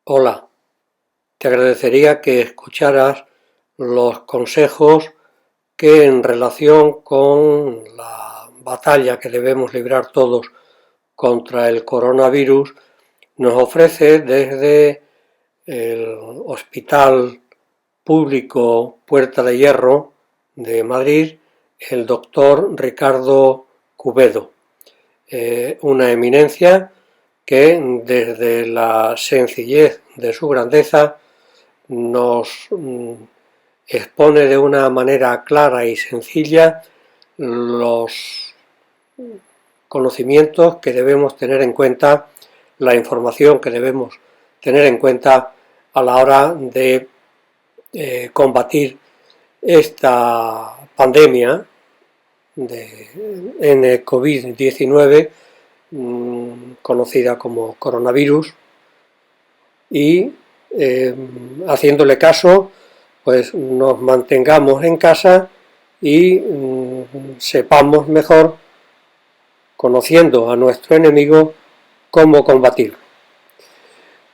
Hola, te agradecería que escucharas los consejos que en relación con la batalla que debemos librar todos contra el coronavirus nos ofrece desde el Hospital Público Puerta de Hierro de Madrid el doctor Ricardo Cubedo, una eminencia que desde la sencillez de su grandeza nos expone de una manera clara y sencilla los conocimientos que debemos tener en cuenta, la información que debemos tener en cuenta a la hora de combatir esta pandemia de COVID-19, conocida como coronavirus, y haciéndole caso, pues nos mantengamos en casa y sepamos mejor, conociendo a nuestro enemigo, cómo combatirlo.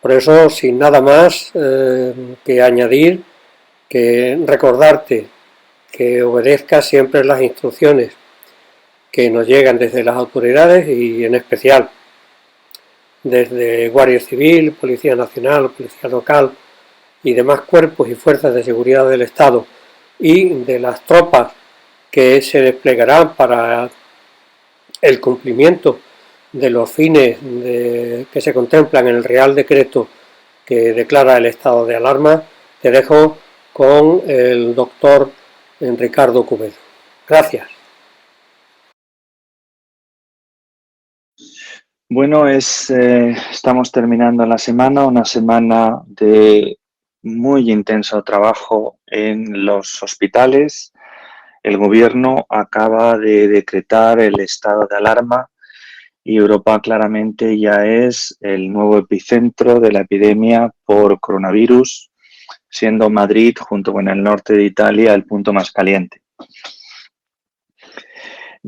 Por eso, sin nada más que añadir, que recordarte que obedezcas siempre las instrucciones que nos llegan desde las autoridades y en especial desde Guardia Civil, Policía Nacional, Policía Local y demás cuerpos y fuerzas de seguridad del Estado y de las tropas que se desplegarán para el cumplimiento de los fines que se contemplan en el Real Decreto que declara el estado de alarma, te dejo con el doctor Ricardo Cubedo. Gracias. Bueno, estamos terminando la semana, una semana de muy intenso trabajo en los hospitales. El gobierno acaba de decretar el estado de alarma y Europa claramente ya es el nuevo epicentro de la epidemia por coronavirus, siendo Madrid, junto con el norte de Italia, el punto más caliente.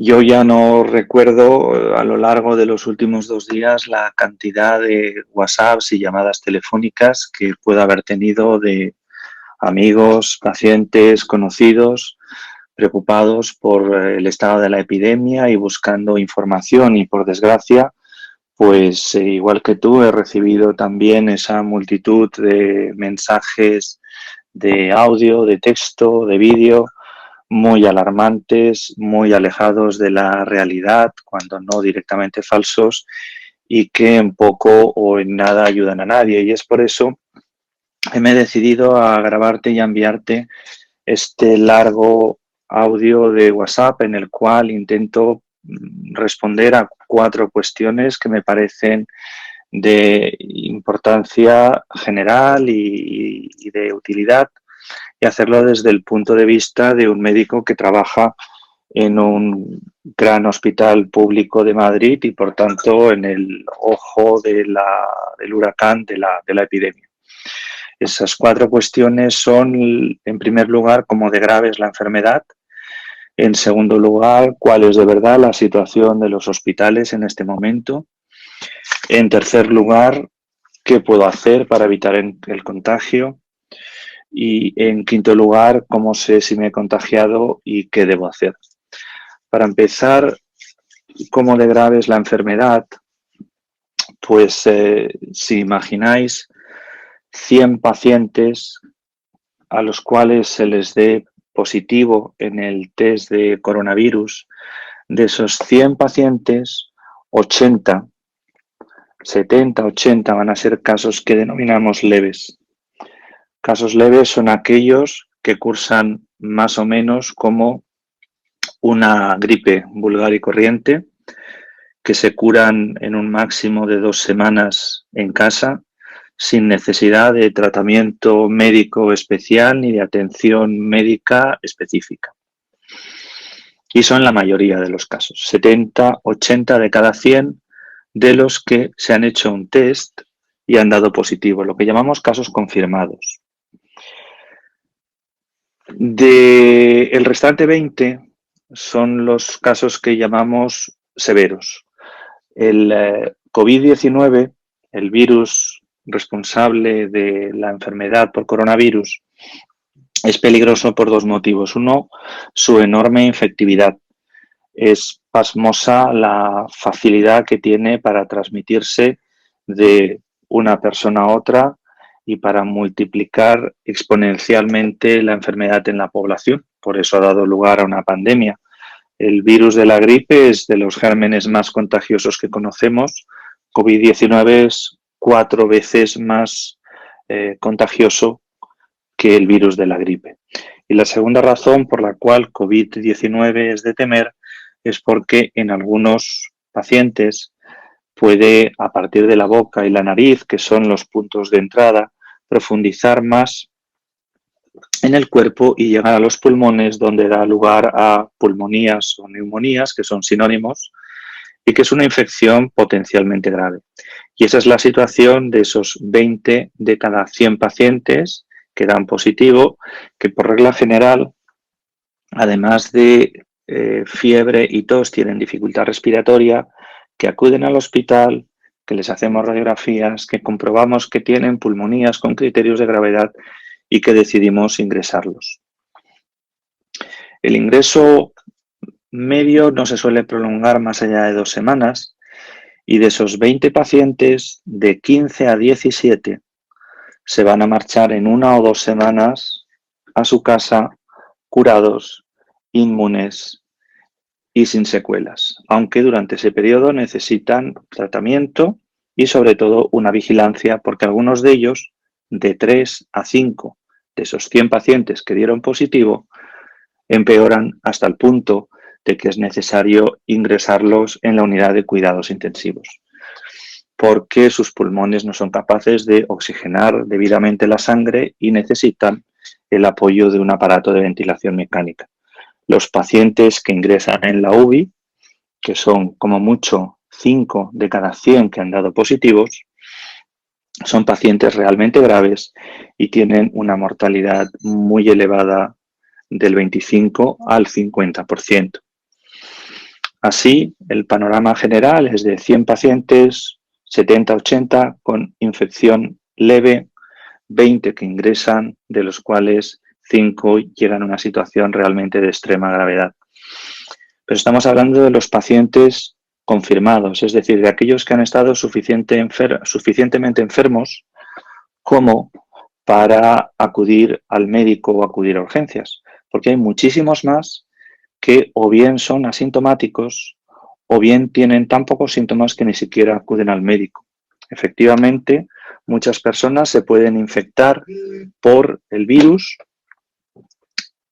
Yo ya no recuerdo a lo largo de los últimos 2 días la cantidad de WhatsApps y llamadas telefónicas que puedo haber tenido de amigos, pacientes, conocidos, preocupados por el estado de la epidemia y buscando información. Y por desgracia, pues igual que tú, he recibido también esa multitud de mensajes de audio, de texto, de vídeo, muy alarmantes, muy alejados de la realidad, cuando no directamente falsos, y que en poco o en nada ayudan a nadie. Y es por eso que me he decidido a grabarte y a enviarte este largo audio de WhatsApp en el cual intento responder a 4 cuestiones que me parecen de importancia general y de utilidad, y hacerlo desde el punto de vista de un médico que trabaja en un gran hospital público de Madrid y, por tanto, en el ojo del huracán de la epidemia. Esas 4 cuestiones son, en primer lugar, cómo de grave es la enfermedad. En segundo lugar, cuál es de verdad la situación de los hospitales en este momento. En tercer lugar, qué puedo hacer para evitar el contagio. Y en quinto lugar, cómo sé si me he contagiado y qué debo hacer. Para empezar, cómo de grave es la enfermedad, pues si imagináis 100 pacientes a los cuales se les dé positivo en el test de coronavirus, de esos 100 pacientes, 80, 70, 80 van a ser casos que denominamos leves. Casos leves son aquellos que cursan más o menos como una gripe vulgar y corriente, que se curan en un máximo de 2 semanas en casa, sin necesidad de tratamiento médico especial ni de atención médica específica. Y son la mayoría de los casos, 70, 80 de cada 100 de los que se han hecho un test y han dado positivo, lo que llamamos casos confirmados. El restante 20 son los casos que llamamos severos. El COVID-19, el virus responsable de la enfermedad por coronavirus es peligroso por dos motivos. Uno, su enorme infectividad. Es pasmosa la facilidad que tiene para transmitirse de una persona a otra y para multiplicar exponencialmente la enfermedad en la población. Por eso ha dado lugar a una pandemia. El virus de la gripe es de los gérmenes más contagiosos que conocemos. COVID-19 es 4 veces más contagioso que el virus de la gripe. Y la segunda razón por la cual COVID-19 es de temer es porque en algunos pacientes puede, a partir de la boca y la nariz, que son los puntos de entrada, profundizar más en el cuerpo y llegar a los pulmones, donde da lugar a pulmonías o neumonías, que son sinónimos, y que es una infección potencialmente grave. Y esa es la situación de esos 20 de cada 100 pacientes que dan positivo, que por regla general, además de fiebre y tos, tienen dificultad respiratoria, que acuden al hospital, que les hacemos radiografías, que comprobamos que tienen pulmonías con criterios de gravedad y que decidimos ingresarlos. El ingreso medio no se suele prolongar más allá de 2 semanas y de esos 20 pacientes, de 15 a 17 se van a marchar en 1 o 2 semanas a su casa curados, inmunes y sin secuelas, aunque durante ese periodo necesitan tratamiento y sobre todo una vigilancia, porque algunos de ellos, de 3 a 5 de esos 100 pacientes que dieron positivo, empeoran hasta el punto de que es necesario ingresarlos en la unidad de cuidados intensivos, porque sus pulmones no son capaces de oxigenar debidamente la sangre y necesitan el apoyo de un aparato de ventilación mecánica. Los pacientes que ingresan en la UBI, que son como mucho 5 de cada 100 que han dado positivos, son pacientes realmente graves y tienen una mortalidad muy elevada del 25 al 50%. Así, el panorama general es de 100 pacientes, 70-80 con infección leve, 20 que ingresan, de los cuales 5 llegan a una situación realmente de extrema gravedad. Pero estamos hablando de los pacientes confirmados, es decir, de aquellos que han estado suficientemente enfermos como para acudir al médico o acudir a urgencias, porque hay muchísimos más que o bien son asintomáticos o bien tienen tan pocos síntomas que ni siquiera acuden al médico. Efectivamente, muchas personas se pueden infectar por el virus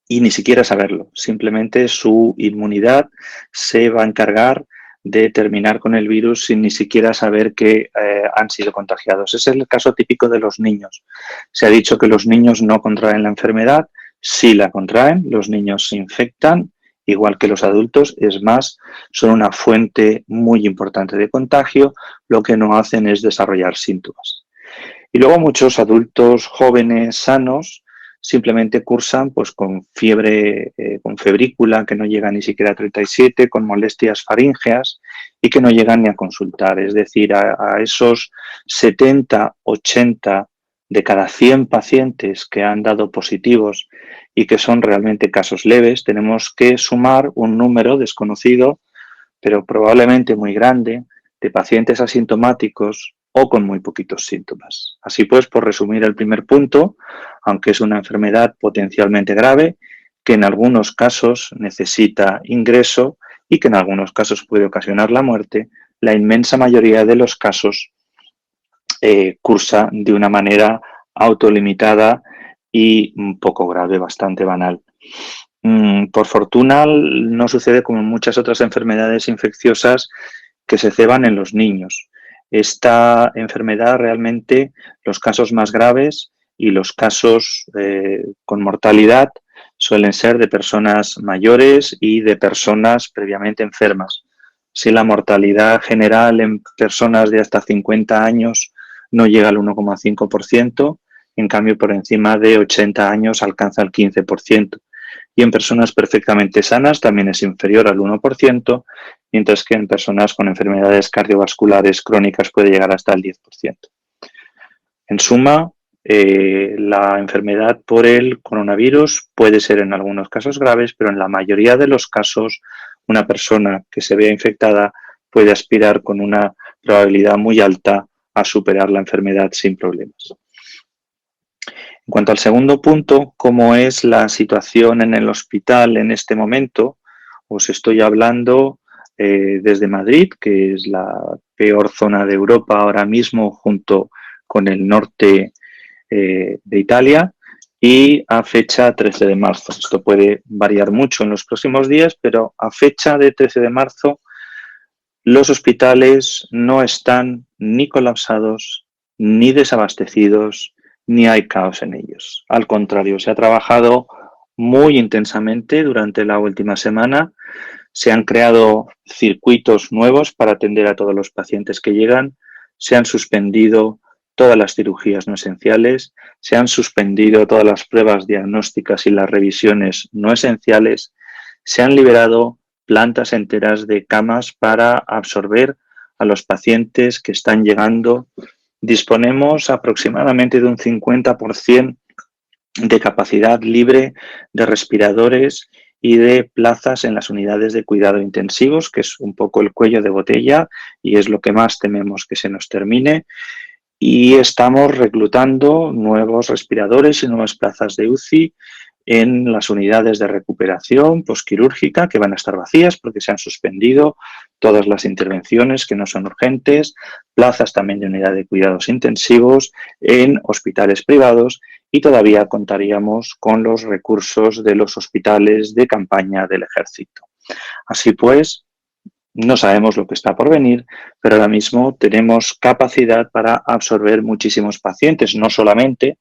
y ni siquiera saberlo. Simplemente su inmunidad se va a encargar de terminar con el virus sin ni siquiera saber que han sido contagiados. Ese es el caso típico de los niños. Se ha dicho que los niños no contraen la enfermedad. Sí la contraen, los niños se infectan, igual que los adultos. Es más, son una fuente muy importante de contagio. Lo que no hacen es desarrollar síntomas. Y luego muchos adultos jóvenes sanos simplemente cursan pues con fiebre, con febrícula que no llega ni siquiera a 37, con molestias faríngeas y que no llegan ni a consultar. Es decir, a esos 70, 80 de cada 100 pacientes que han dado positivos y que son realmente casos leves, tenemos que sumar un número desconocido, pero probablemente muy grande, de pacientes asintomáticos o con muy poquitos síntomas. Así pues, por resumir el primer punto, aunque es una enfermedad potencialmente grave, que en algunos casos necesita ingreso y que en algunos casos puede ocasionar la muerte, la inmensa mayoría de los casos cursa de una manera autolimitada y poco grave, bastante banal. Por fortuna, no sucede como en muchas otras enfermedades infecciosas que se ceban en los niños. Esta enfermedad realmente, los casos más graves y los casos con mortalidad suelen ser de personas mayores y de personas previamente enfermas. Si la mortalidad general en personas de hasta 50 años no llega al 1,5%, en cambio por encima de 80 años alcanza el 15%. Y en personas perfectamente sanas también es inferior al 1%, mientras que en personas con enfermedades cardiovasculares crónicas puede llegar hasta el 10%. En suma, la enfermedad por el coronavirus puede ser en algunos casos graves, pero en la mayoría de los casos una persona que se vea infectada puede aspirar con una probabilidad muy alta a superar la enfermedad sin problemas. En cuanto al segundo punto, ¿cómo es la situación en el hospital en este momento? Os estoy hablando desde Madrid, que es la peor zona de Europa ahora mismo, junto con el norte de Italia, y a fecha 13 de marzo. Esto puede variar mucho en los próximos días, pero a fecha de 13 de marzo los hospitales no están ni colapsados, ni desabastecidos, ni hay caos en ellos. Al contrario, se ha trabajado muy intensamente durante la última semana. Se han creado circuitos nuevos para atender a todos los pacientes que llegan. Se han suspendido todas las cirugías no esenciales. Se han suspendido todas las pruebas diagnósticas y las revisiones no esenciales. Se han liberado plantas enteras de camas para absorber a los pacientes que están llegando. Disponemos aproximadamente de un 50% de capacidad libre de respiradores y de plazas en las unidades de cuidado intensivos, que es un poco el cuello de botella y es lo que más tememos que se nos termine. Y estamos reclutando nuevos respiradores y nuevas plazas de UCI en las unidades de recuperación posquirúrgica, que van a estar vacías porque se han suspendido todas las intervenciones que no son urgentes, plazas también de unidad de cuidados intensivos en hospitales privados, y todavía contaríamos con los recursos de los hospitales de campaña del ejército. Así pues, no sabemos lo que está por venir, pero ahora mismo tenemos capacidad para absorber muchísimos pacientes, no solamente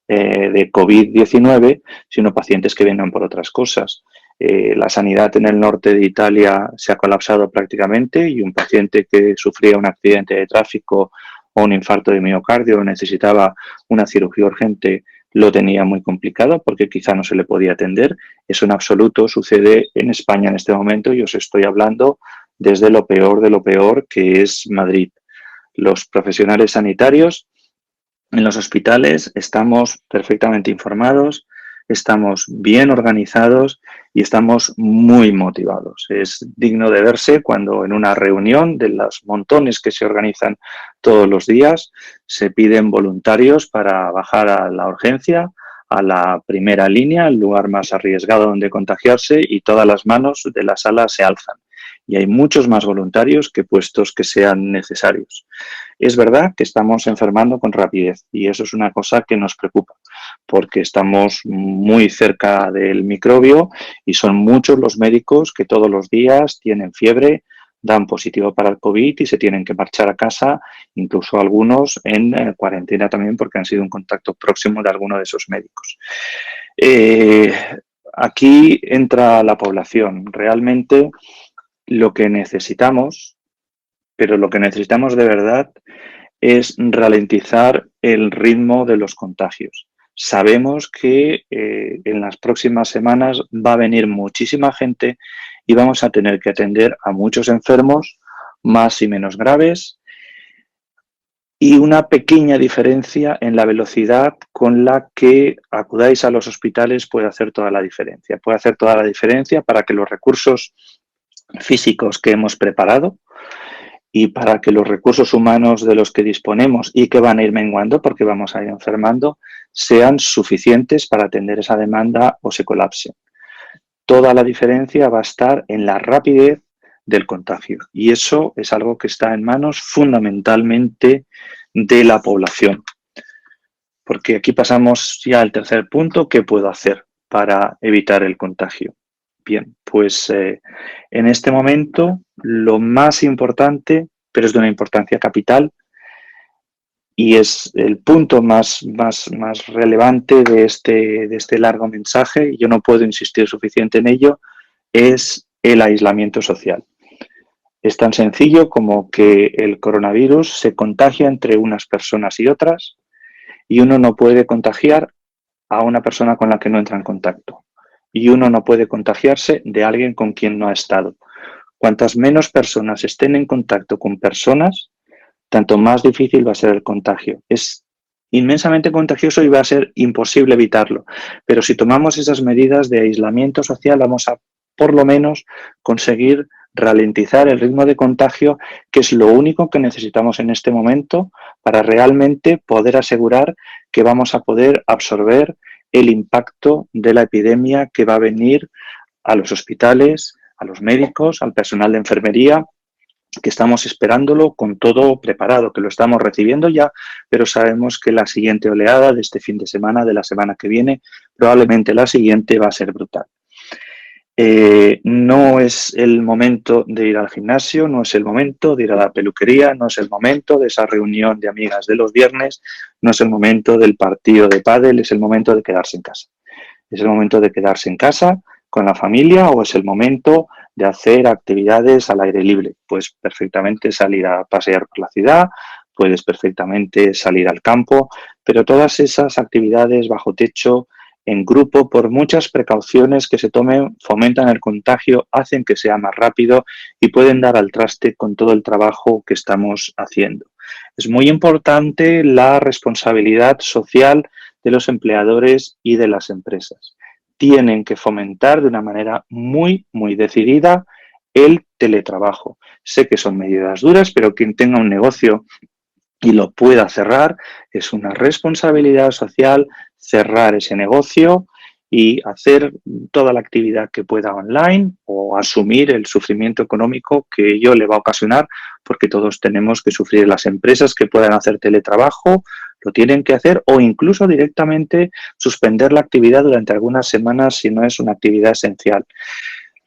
de COVID-19, sino pacientes que vengan por otras cosas. La sanidad en el norte de Italia se ha colapsado prácticamente y un paciente que sufría un accidente de tráfico o un infarto de miocardio o necesitaba una cirugía urgente lo tenía muy complicado porque quizá no se le podía atender. Eso en absoluto sucede en España en este momento y os estoy hablando desde lo peor de lo peor, que es Madrid. Los profesionales sanitarios en los hospitales estamos perfectamente informados, estamos bien organizados y estamos muy motivados. Es digno de verse cuando en una reunión de los montones que se organizan todos los días se piden voluntarios para bajar a la urgencia, a la primera línea, el lugar más arriesgado donde contagiarse, y todas las manos de la sala se alzan. Y hay muchos más voluntarios que puestos que sean necesarios. Es verdad que estamos enfermando con rapidez y eso es una cosa que nos preocupa porque estamos muy cerca del microbio y son muchos los médicos que todos los días tienen fiebre, dan positivo para el COVID y se tienen que marchar a casa, incluso algunos en cuarentena también porque han sido un contacto próximo de alguno de esos médicos. Aquí entra la población. Realmente lo que necesitamos, pero lo que necesitamos de verdad, es ralentizar el ritmo de los contagios. Sabemos que en las próximas semanas va a venir muchísima gente y vamos a tener que atender a muchos enfermos, más y menos graves, y una pequeña diferencia en la velocidad con la que acudáis a los hospitales puede hacer toda la diferencia. Puede hacer toda la diferencia para que los recursos físicos que hemos preparado y para que los recursos humanos de los que disponemos y que van a ir menguando porque vamos a ir enfermando sean suficientes para atender esa demanda o se colapsen. Toda la diferencia va a estar en la rapidez del contagio y eso es algo que está en manos fundamentalmente de la población. Porque aquí pasamos ya al tercer punto: ¿qué puedo hacer para evitar el contagio? Bien, pues en este momento lo más importante, pero es de una importancia capital y es el punto más relevante de este largo mensaje, y yo no puedo insistir suficiente en ello, es el aislamiento social. Es tan sencillo como que el coronavirus se contagia entre unas personas y otras y uno no puede contagiar a una persona con la que no entra en contacto. Y uno no puede contagiarse de alguien con quien no ha estado. Cuantas menos personas estén en contacto con personas, tanto más difícil va a ser el contagio. Es inmensamente contagioso y va a ser imposible evitarlo. Pero si tomamos esas medidas de aislamiento social, vamos a por lo menos conseguir ralentizar el ritmo de contagio, que es lo único que necesitamos en este momento para realmente poder asegurar que vamos a poder absorber el impacto de la epidemia que va a venir a los hospitales, a los médicos, al personal de enfermería, que estamos esperándolo con todo preparado, que lo estamos recibiendo ya, pero sabemos que la siguiente oleada de este fin de semana, de la semana que viene, probablemente la siguiente va a ser brutal. No es el momento de ir al gimnasio, no es el momento de ir a la peluquería, no es el momento de esa reunión de amigas de los viernes, no es el momento del partido de pádel, es el momento de quedarse en casa. ¿Es el momento de quedarse en casa con la familia o es el momento de hacer actividades al aire libre? Pues perfectamente salir a pasear por la ciudad, puedes perfectamente salir al campo, pero todas esas actividades bajo techo, en grupo, por muchas precauciones que se tomen, fomentan el contagio, hacen que sea más rápido y pueden dar al traste con todo el trabajo que estamos haciendo. Es muy importante la responsabilidad social de los empleadores y de las empresas. Tienen que fomentar de una manera muy, muy decidida el teletrabajo. Sé que son medidas duras, pero quien tenga un negocio y lo pueda cerrar, es una responsabilidad social cerrar ese negocio y hacer toda la actividad que pueda online o asumir el sufrimiento económico que ello le va a ocasionar, porque todos tenemos que sufrir. Las empresas que puedan hacer teletrabajo lo tienen que hacer o incluso directamente suspender la actividad durante algunas semanas si no es una actividad esencial.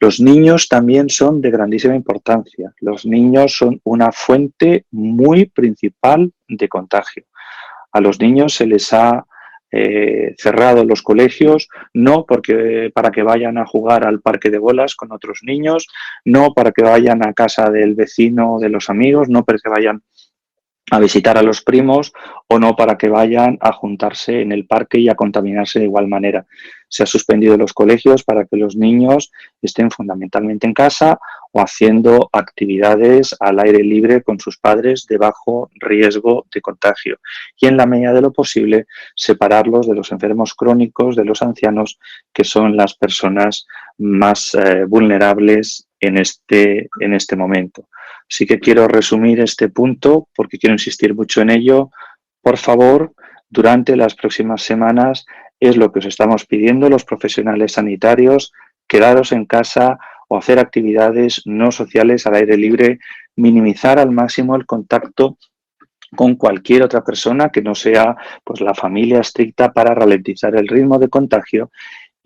Los niños también son de grandísima importancia. Los niños son una fuente muy principal de contagio. A los niños se les ha cerrado los colegios, no porque para que vayan a jugar al parque de bolas con otros niños, no para que vayan a casa del vecino o de los amigos, no para que vayan a visitar a los primos o no para que vayan a juntarse en el parque y a contaminarse de igual manera. Se ha suspendido los colegios para que los niños estén fundamentalmente en casa o haciendo actividades al aire libre con sus padres de bajo riesgo de contagio. Y en la medida de lo posible, separarlos de los enfermos crónicos, de los ancianos, que son las personas más vulnerables en este momento. Así que quiero resumir este punto porque quiero insistir mucho en ello. Por favor, durante las próximas semanas es lo que os estamos pidiendo los profesionales sanitarios, quedaros en casa o hacer actividades no sociales al aire libre, minimizar al máximo el contacto con cualquier otra persona que no sea pues la familia estricta para ralentizar el ritmo de contagio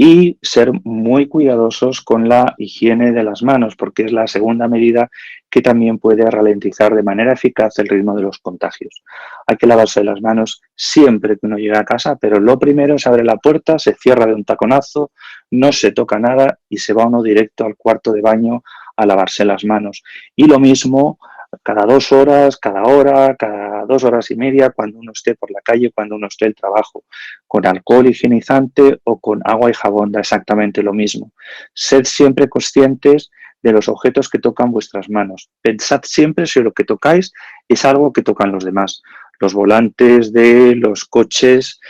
y ser muy cuidadosos con la higiene de las manos, porque es la segunda medida que también puede ralentizar de manera eficaz el ritmo de los contagios. Hay que lavarse las manos siempre que uno llega a casa, pero lo primero es abre la puerta, se cierra de un taconazo, no se toca nada y se va uno directo al cuarto de baño a lavarse las manos. Y lo mismo cada 2 horas, cada hora, cada 2 horas y media, cuando uno esté por la calle, cuando uno esté en el trabajo, con alcohol higienizante o con agua y jabón, da exactamente lo mismo. Sed siempre conscientes de los objetos que tocan vuestras manos. Pensad siempre si lo que tocáis es algo que tocan los demás. Los volantes de los coches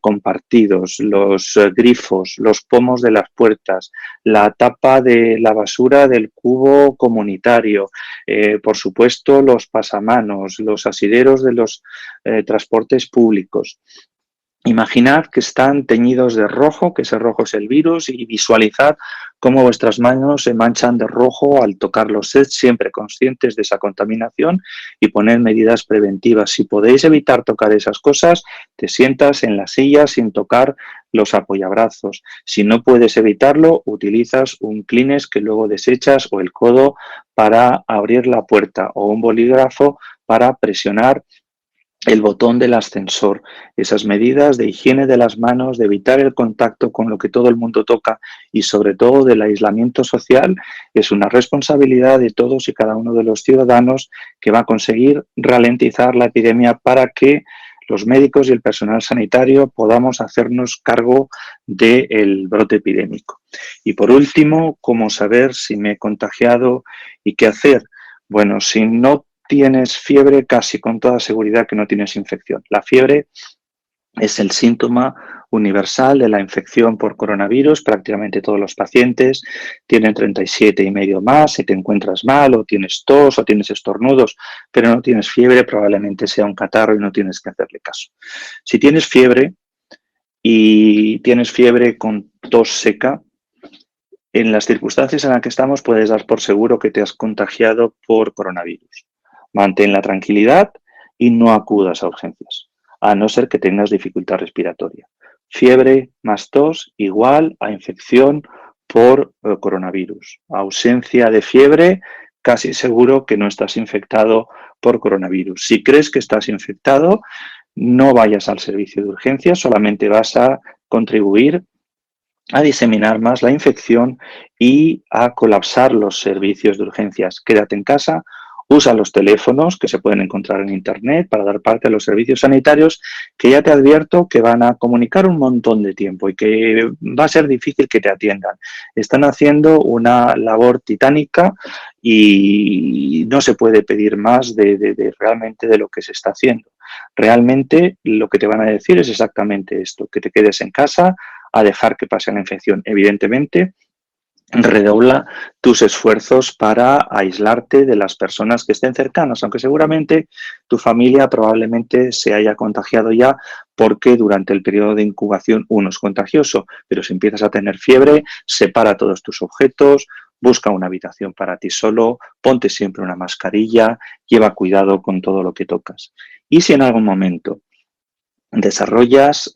compartidos, los grifos, los pomos de las puertas, la tapa de la basura del cubo comunitario, por supuesto los pasamanos, los asideros de los transportes públicos. Imaginad que están teñidos de rojo, que ese rojo es el virus, y visualizad cómo vuestras manos se manchan de rojo al tocarlos. Sed siempre conscientes de esa contaminación y poned medidas preventivas. Si podéis evitar tocar esas cosas, te sientas en la silla sin tocar los apoyabrazos. Si no puedes evitarlo, utilizas un Kleenex que luego desechas o el codo para abrir la puerta o un bolígrafo para presionar el botón del ascensor. Esas medidas de higiene de las manos, de evitar el contacto con lo que todo el mundo toca y sobre todo del aislamiento social es una responsabilidad de todos y cada uno de los ciudadanos que va a conseguir ralentizar la epidemia para que los médicos y el personal sanitario podamos hacernos cargo del brote epidémico. Y por último, ¿cómo saber si me he contagiado y qué hacer? Bueno, si no tienes fiebre, casi con toda seguridad que no tienes infección. La fiebre Es el síntoma universal de la infección por coronavirus. Prácticamente todos los pacientes tienen 37,5 más. Si te encuentras mal o tienes tos o tienes estornudos, pero no tienes fiebre, probablemente sea un catarro y no tienes que hacerle caso. Si tienes fiebre y tienes fiebre con tos seca, en las circunstancias en las que estamos puedes dar por seguro que te has contagiado por coronavirus. Mantén la tranquilidad y no acudas a urgencias, a no ser que tengas dificultad respiratoria. Fiebre más tos igual a infección por coronavirus. Ausencia de fiebre, casi seguro que no estás infectado por coronavirus. Si crees que estás infectado, no vayas al servicio de urgencias, solamente vas a contribuir a diseminar más la infección y a colapsar los servicios de urgencias. Quédate en casa, usa los teléfonos que se pueden encontrar en Internet para dar parte a los servicios sanitarios, que ya te advierto que van a comunicar un montón de tiempo y que va a ser difícil que te atiendan. Están haciendo una labor titánica y no se puede pedir más de realmente de lo que se está haciendo. Realmente lo que te van a decir es exactamente esto, que te quedes en casa, a dejar que pase la infección. Evidentemente, redobla tus esfuerzos para aislarte de las personas que estén cercanas, aunque seguramente tu familia probablemente se haya contagiado ya porque durante el periodo de incubación uno es contagioso, pero si empiezas a tener fiebre, separa todos tus objetos, busca una habitación para ti solo, ponte siempre una mascarilla, lleva cuidado con todo lo que tocas. Y si en algún momento desarrollas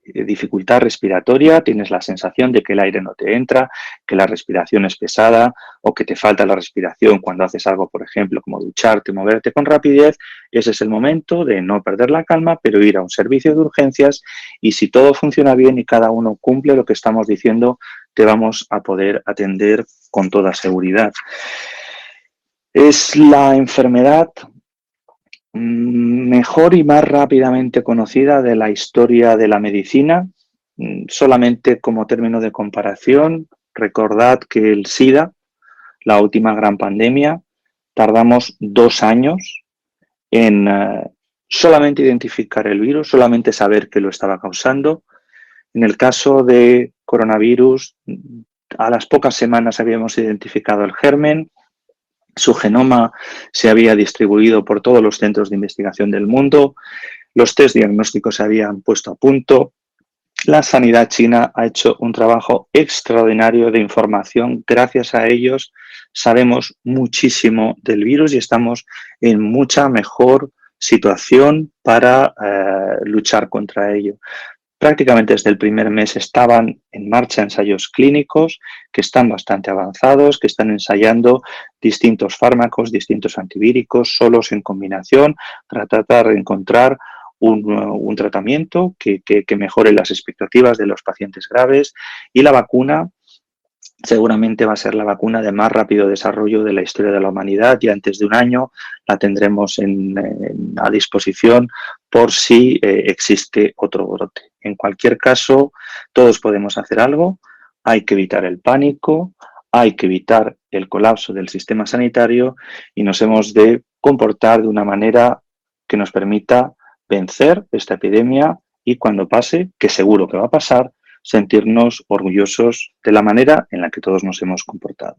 dificultad respiratoria, tienes la sensación de que el aire no te entra, que la respiración es pesada o que te falta la respiración cuando haces algo, por ejemplo, como ducharte, moverte con rapidez, ese es el momento de no perder la calma, pero ir a un servicio de urgencias y si todo funciona bien y cada uno cumple lo que estamos diciendo, te vamos a poder atender con toda seguridad. Es la enfermedad mejor y más rápidamente conocida de la historia de la medicina. Solamente como término de comparación, recordad que el SIDA, la última gran pandemia, tardamos 2 años en solamente identificar el virus, solamente saber que lo estaba causando. En el caso de coronavirus, a las pocas semanas habíamos identificado el germen. Su genoma se había distribuido por todos los centros de investigación del mundo, los test diagnósticos se habían puesto a punto, la sanidad china ha hecho un trabajo extraordinario de información, gracias a ellos sabemos muchísimo del virus y estamos en mucha mejor situación para luchar contra ello. Prácticamente desde el primer mes estaban en marcha ensayos clínicos que están bastante avanzados, que están ensayando distintos fármacos, distintos antivíricos, solos en combinación, para tratar de encontrar un tratamiento que mejore las expectativas de los pacientes graves y la vacuna seguramente va a ser la vacuna de más rápido desarrollo de la historia de la humanidad y antes de un año la tendremos a disposición por si existe otro brote. En cualquier caso, todos podemos hacer algo, hay que evitar el pánico, hay que evitar el colapso del sistema sanitario y nos hemos de comportar de una manera que nos permita vencer esta epidemia y cuando pase, que seguro que va a pasar, sentirnos orgullosos de la manera en la que todos nos hemos comportado.